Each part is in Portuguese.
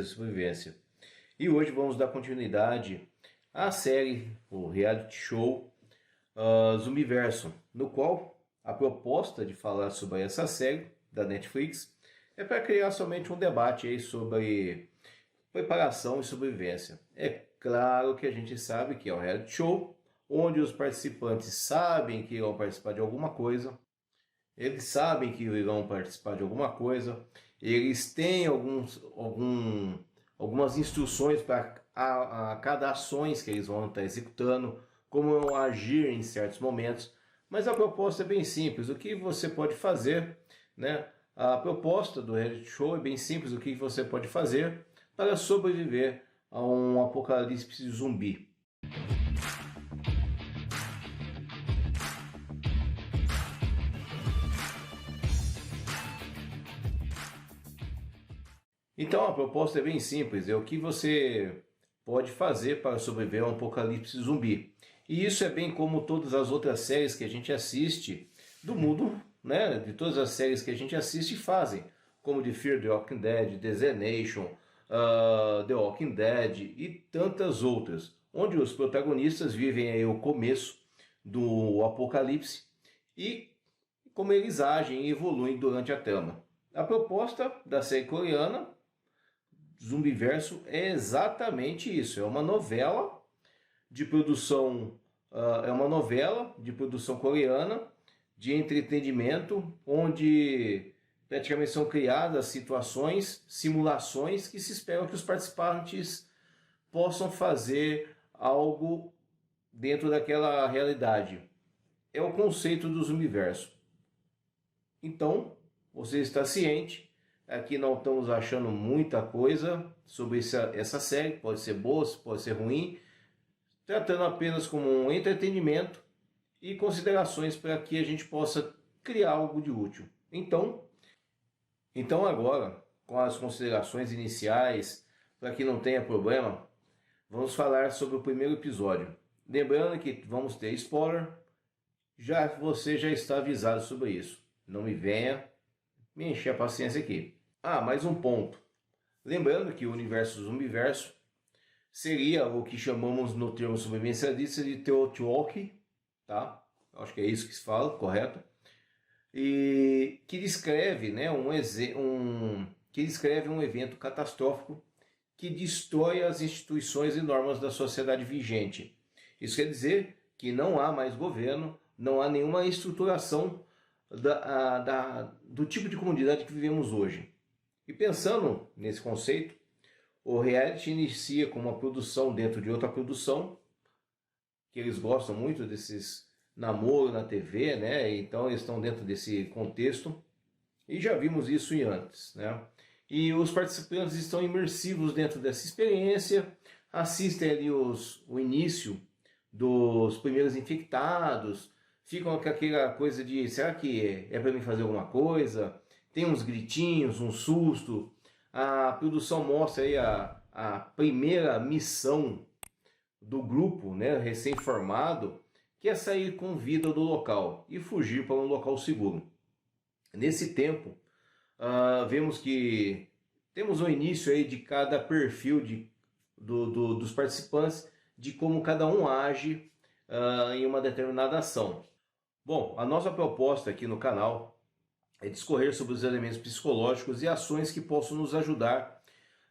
de sobrevivência. E hoje vamos dar continuidade à série, o reality show Zumbiverso, no qual a proposta de falar sobre essa série da Netflix é para criar somente um debate aí sobre preparação e sobrevivência. É claro que a gente sabe que é um reality show, onde os participantes sabem que irão participar de alguma coisa, eles sabem que irão participar de alguma coisa, eles têm algumas instruções para a cada ações que eles vão estar executando, como agir em certos momentos, mas a proposta é bem simples. O que você pode fazer, né? A proposta do reality show é bem simples. O que você pode fazer para sobreviver a um apocalipse zumbi? Então a proposta é bem simples, é o que você pode fazer para sobreviver a um apocalipse zumbi. E isso é bem como todas as outras séries que a gente assiste do mundo, né? De todas as séries que a gente assiste fazem, como The Fear the Walking Dead, The Z Nation, The Walking Dead e tantas outras, onde os protagonistas vivem aí o começo do apocalipse e como eles agem e evoluem durante a trama. A proposta da série coreana Zumbiverso é exatamente isso. É uma novela de produção, coreana de entretenimento, onde praticamente são criadas situações, simulações que se espera que os participantes possam fazer algo dentro daquela realidade. É o conceito do Zumbiverso. Então, você está ciente. Aqui não estamos achando muita coisa sobre essa série, pode ser boa, pode ser ruim, tratando apenas como um entretenimento e considerações para que a gente possa criar algo de útil. Então agora, com as considerações iniciais, para que não tenha problema, vamos falar sobre o primeiro episódio. Lembrando que vamos ter spoiler, você já está avisado sobre isso. Não me venha me encher a paciência aqui. Mais um ponto. Lembrando que o universo Zumbiverso seria o que chamamos no termo sobrevivencialista de Teotihuacan, tá? Acho que é isso que se fala, correto? E que descreve, né, que descreve um evento catastrófico que destrói as instituições e normas da sociedade vigente. Isso quer dizer que não há mais governo, não há nenhuma estruturação do tipo de comunidade que vivemos hoje. E pensando nesse conceito, o reality inicia com uma produção dentro de outra produção, que eles gostam muito desses namoros na TV, né? Então eles estão dentro desse contexto, e já vimos isso antes, né? E os participantes estão imersivos dentro dessa experiência, assistem ali o início dos primeiros infectados, ficam com aquela coisa de, será que é para mim fazer alguma coisa? Tem uns gritinhos, um susto. A produção mostra aí a primeira missão do grupo, né, recém-formado, que é sair com vida do local e fugir para um local seguro. Nesse tempo, vemos que temos o início aí de cada perfil dos participantes, de como cada um age em uma determinada ação. Bom, a nossa proposta aqui no canal é discorrer sobre os elementos psicológicos e ações que possam nos ajudar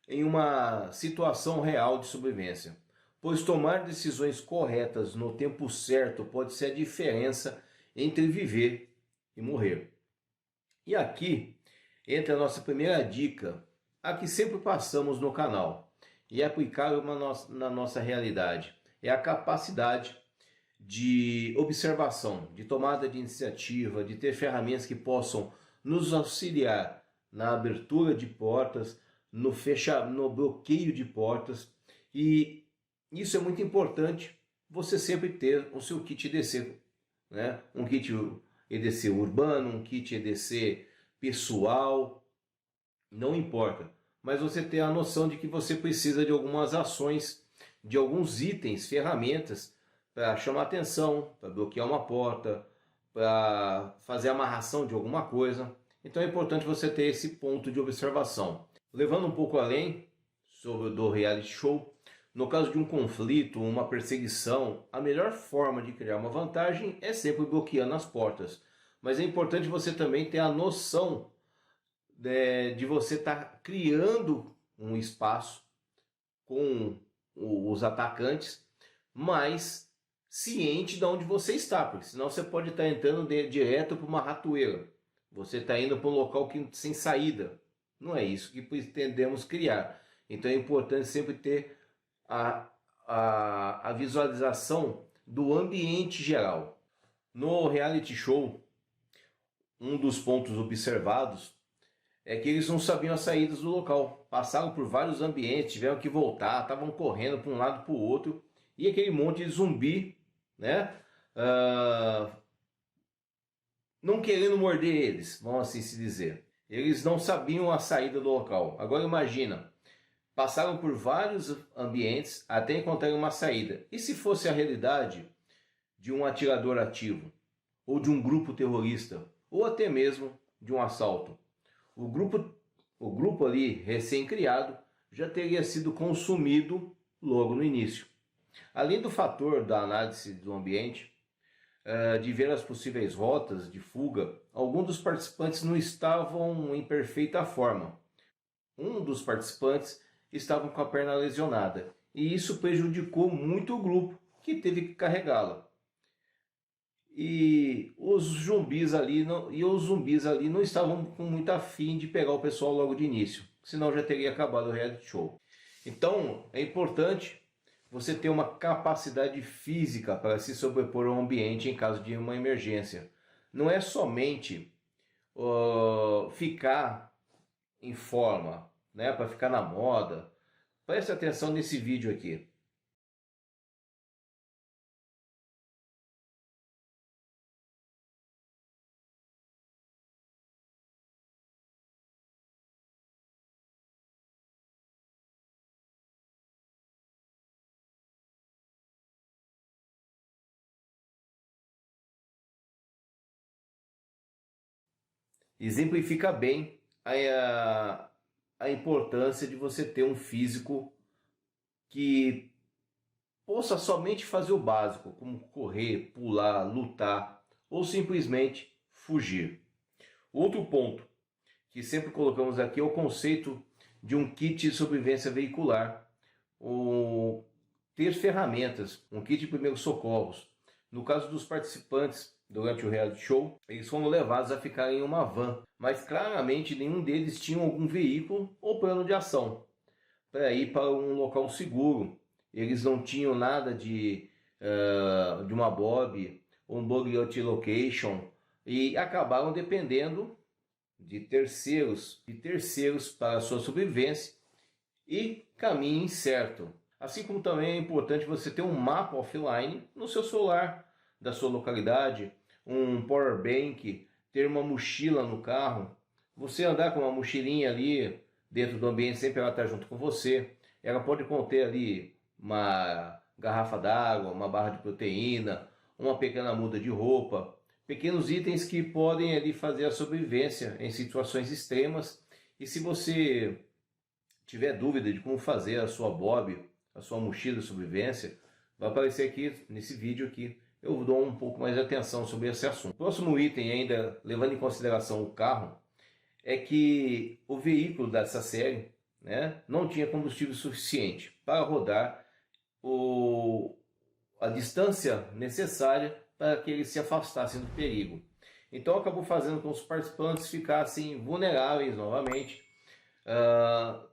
em uma situação real de sobrevivência, pois tomar decisões corretas no tempo certo pode ser a diferença entre viver e morrer. E aqui entra a nossa primeira dica, a que sempre passamos no canal, e é aplicável na nossa realidade. É a capacidade de observação, de tomada de iniciativa, de ter ferramentas que possam nos auxiliar na abertura de portas, no bloqueio de portas. E isso é muito importante, você sempre ter o seu kit EDC, né? Um kit EDC urbano, um kit EDC pessoal, não importa, mas você ter a noção de que você precisa de algumas ações, de alguns itens, ferramentas, para chamar atenção, para bloquear uma porta, para fazer a amarração de alguma coisa. Então é importante você ter esse ponto de observação. Levando um pouco além, sobre do reality show. No caso de um conflito, uma perseguição, a melhor forma de criar uma vantagem é sempre bloqueando as portas. Mas é importante você também ter a noção de você estar criando um espaço com os atacantes, mas ciente de onde você está, porque senão você pode estar entrando direto para uma ratoeira. Você está indo para um local sem saída. Não é isso que pretendemos criar. Então é importante sempre ter a visualização do ambiente geral. No reality show, um dos pontos observados é que eles não sabiam as saídas do local. Passaram por vários ambientes, tiveram que voltar, estavam correndo para um lado para o outro. E aquele monte de zumbi, né? Não querendo morder eles, vamos assim se dizer. Eles não sabiam a saída do local. Agora imagina, passaram por vários ambientes até encontrar uma saída. E se fosse a realidade de um atirador ativo, ou de um grupo terrorista, ou até mesmo de um assalto? O grupo ali recém-criado já teria sido consumido logo no início. Além do fator da análise do ambiente, de ver as possíveis rotas de fuga, alguns dos participantes não estavam em perfeita forma. Um dos participantes estava com a perna lesionada e isso prejudicou muito o grupo, que teve que carregá-la. E os zumbis ali não estavam com muita fim de pegar o pessoal logo de início, senão já teria acabado o reality show. Então é importante você ter uma capacidade física para se sobrepor ao ambiente em caso de uma emergência. Não é somente ficar em forma, né, para ficar na moda. Preste atenção nesse vídeo aqui. Exemplifica bem a importância de você ter um físico que possa somente fazer o básico, como correr, pular, lutar ou simplesmente fugir. Outro ponto que sempre colocamos aqui é o conceito de um kit de sobrevivência veicular, ou ter ferramentas, um kit de primeiros socorros. No caso dos participantes durante o reality show, eles foram levados a ficar em uma van, mas claramente nenhum deles tinha algum veículo ou plano de ação para ir para um local seguro. Eles não tinham nada de uma Bob ou um Bug Out Location e acabaram dependendo de terceiros para a sua sobrevivência e caminho incerto. Assim como também é importante você ter um mapa offline no seu celular da sua localidade, um power bank, ter uma mochila no carro, você andar com uma mochilinha ali dentro do ambiente, sempre ela está junto com você. Ela pode conter ali uma garrafa d'água, uma barra de proteína, uma pequena muda de roupa, pequenos itens que podem ali fazer a sobrevivência em situações extremas. E se você tiver dúvida de como fazer a sua bob, a sua mochila de sobrevivência, vai aparecer aqui nesse vídeo aqui. Eu dou um pouco mais de atenção sobre esse assunto. O próximo item, ainda levando em consideração o carro, é que o veículo dessa série, né, não tinha combustível suficiente para rodar a distância necessária para que eles se afastassem do perigo. Então acabou fazendo com que os participantes ficassem vulneráveis novamente,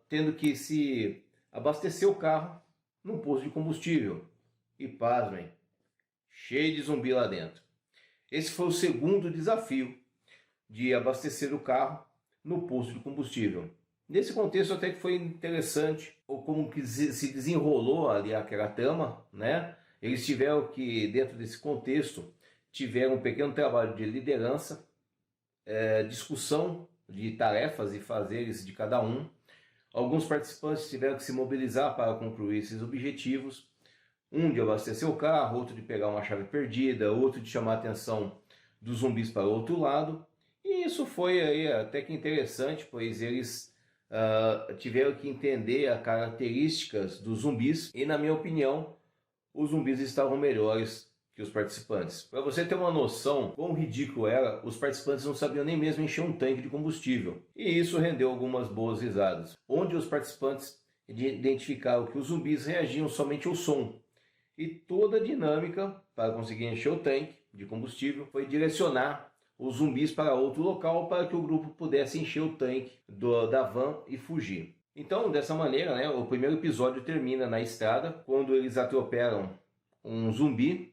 tendo que se abastecer o carro num posto de combustível. E pasmem, cheio de zumbi lá dentro. Esse foi o segundo desafio, de abastecer o carro no posto de combustível. Nesse contexto até que foi interessante ou como que se desenrolou ali aquela trama, né? Eles tiveram que, dentro desse contexto, tiveram um pequeno trabalho de liderança, discussão de tarefas e fazeres de cada um. Alguns participantes tiveram que se mobilizar para concluir esses objetivos. Um de abastecer o carro, outro de pegar uma chave perdida, outro de chamar a atenção dos zumbis para o outro lado. E isso foi aí até que interessante, pois eles tiveram que entender as características dos zumbis e, na minha opinião, os zumbis estavam melhores que os participantes. Para você ter uma noção quão ridículo era, os participantes não sabiam nem mesmo encher um tanque de combustível. E isso rendeu algumas boas risadas, onde os participantes identificaram que os zumbis reagiam somente ao som. E toda a dinâmica para conseguir encher o tanque de combustível foi direcionar os zumbis para outro local para que o grupo pudesse encher o tanque da van e fugir. Então, dessa maneira, né, o primeiro episódio termina na estrada, quando eles atropelam um zumbi,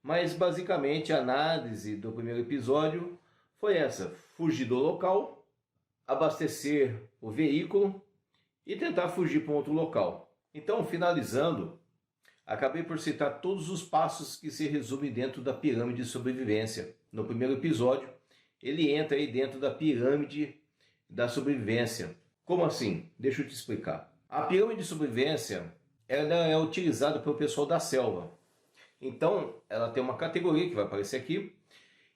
mas basicamente a análise do primeiro episódio foi essa: fugir do local, abastecer o veículo e tentar fugir para um outro local. Então, finalizando, acabei por citar todos os passos que se resumem dentro da pirâmide de sobrevivência. No primeiro episódio, ele entra aí dentro da pirâmide da sobrevivência. Como assim? Deixa eu te explicar. A pirâmide de sobrevivência ela é utilizada pelo pessoal da selva. Então, ela tem uma categoria que vai aparecer aqui,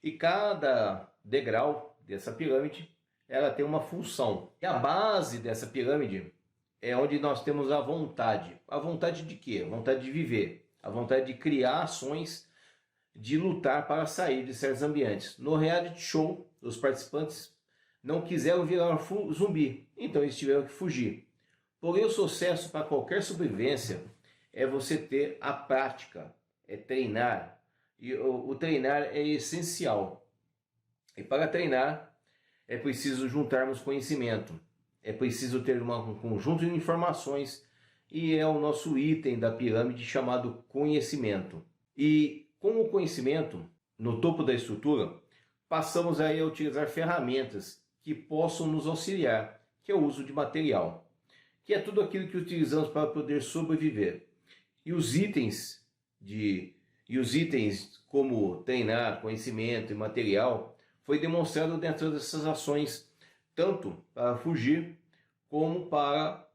e cada degrau dessa pirâmide ela tem uma função. E a base dessa pirâmide é onde nós temos a vontade. A vontade de quê? A vontade de viver. A vontade de criar ações, de lutar para sair de certos ambientes. No reality show, os participantes não quiseram virar zumbi, então eles tiveram que fugir. Porém, o sucesso para qualquer sobrevivência é você ter a prática, é treinar. E o treinar é essencial. E para treinar, é preciso juntarmos conhecimento. É preciso ter um conjunto de informações e é o nosso item da pirâmide chamado conhecimento. E com o conhecimento, no topo da estrutura, passamos aí a utilizar ferramentas que possam nos auxiliar, que é o uso de material, que é tudo aquilo que utilizamos para poder sobreviver. E os itens como treinar, conhecimento e material foi demonstrado dentro dessas ações, tanto para fugir como para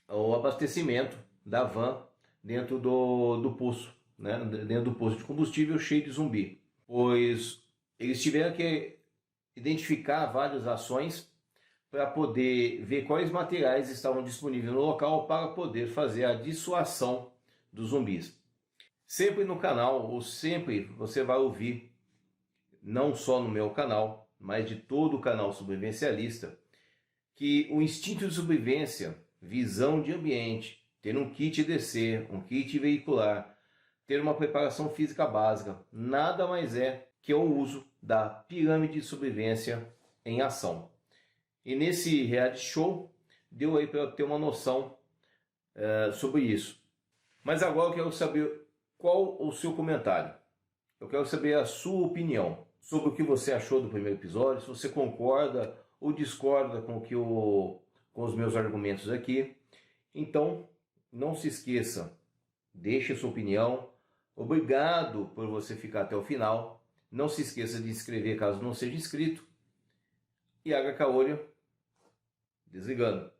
o abastecimento da van dentro do poço, né? Dentro do poço de combustível cheio de zumbi. Pois eles tiveram que identificar várias ações para poder ver quais materiais estavam disponíveis no local para poder fazer a dissuasão dos zumbis. Sempre no canal, ou sempre você vai ouvir, não só no meu canal, mas de todo o canal sobrevivencialista, que o instinto de sobrevivência, visão de ambiente, ter um kit DC, um kit veicular, ter uma preparação física básica, nada mais é que o uso da pirâmide de sobrevivência em ação. E nesse reality show, deu aí para eu ter uma noção sobre isso. Mas agora eu quero saber qual o seu comentário. Eu quero saber a sua opinião sobre o que você achou do primeiro episódio, se você concorda ou discorda com os meus argumentos aqui. Então, não se esqueça, deixe a sua opinião. Obrigado por você ficar até o final. Não se esqueça de inscrever caso não seja inscrito. E Aga Caolho, desligando.